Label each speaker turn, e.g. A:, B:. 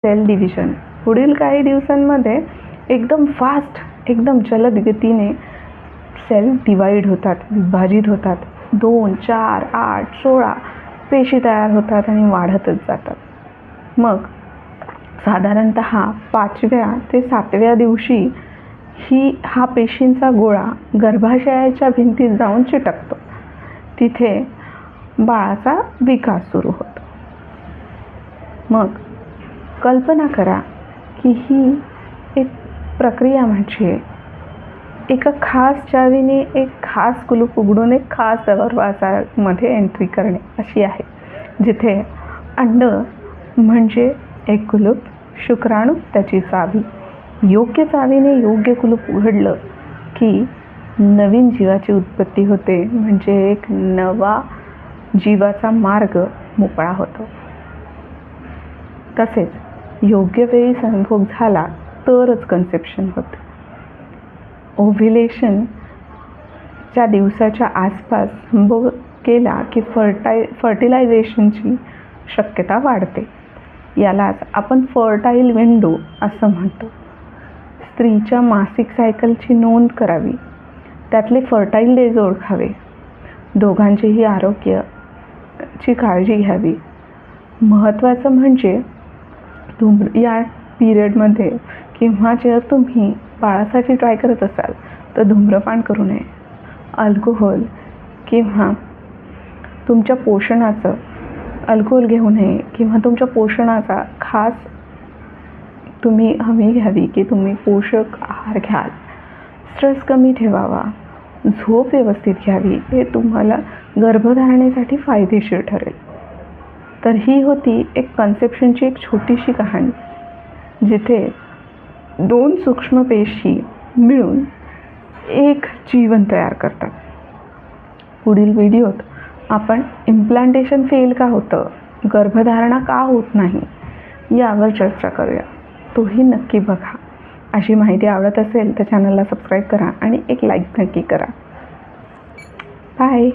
A: Sale division पुढील काही दिवसांमध्ये एकदम फास्ट, एकदम जलद गतीने सेल डिवाइड होतात, विभाजित होतात. 2, 4, 8, 16 पेशी तयार होतात आणि वाढतच जातात. मग साधारणतः 5व्या ते 7व्या दिवशी हा पेशींचा गोळा गर्भाशयाच्या भिंतीत जाऊन चिटकतो. तिथे बाळाचा विकास सुरू होतो. मग कल्पना करा की ही एक प्रक्रिया म्हणजे एका खास चावीने एक खास कुलूप उघडून एक खास दरवाजामध्ये एंट्री करणे अशी आहे, जिथे अंड म्हणजे एक कुलूप, शुक्राणू त्याची चावी. योग्य चावीने योग्य कुलूप उघडलं की नवीन जीवाची उत्पत्ती होते, म्हणजे एक नवा जीवाचा मार्ग मोकळा होतो. तसेच योग्य वेळी संभोग झाला तरच कन्सेप्शन होते. ओव्ह्युलेशनच्या दिवसाच्या आसपास संभोग केला की फर्टिलायझेशनची शक्यता वाढते. यालाच आपण फर्टाईल विंडो असं म्हणतो. स्त्रीच्या मासिक सायकलची नोंद करावी, त्यातले फर्टाईल डेज ओळखावे, दोघांचेही आरोग्याची काळजी घ्यावी. महत्त्वाचं म्हणजे या पिरियडमध्ये किंवा जर तुम्ही बाळासाठी ट्राय करत असाल तर धूम्रपान करू नये. अल्कोहोल किंवा तुमच्या पोषणाचं अल्कोहोल घेऊ नये किंवा तुमच्या पोषणाचा खास तुम्ही हमी घ्यावी की तुम्ही पोषक आहार घ्याल. स्ट्रेस कमी ठेवावा, झोप व्यवस्थित घ्यावी. हे तुम्हाला गर्भधारणेसाठी फायदेशीर ठरेल. तर ही होती एक कन्सेप्शनची एक छोटीशी कहाणी, जिथे 2 सूक्ष्म पेशी मिळून एक जीवन तयार करतात. पुढील व्हिडिओत आपण इम्प्लांटेशन फेल का होतं, गर्भधारणा का होत नाही यावर चर्चा करूया. तोही नक्की बघा. अशी माहिती आवडत असेल तर चॅनलला सबस्क्राईब करा आणि एक लाईक नक्की करा. बाय.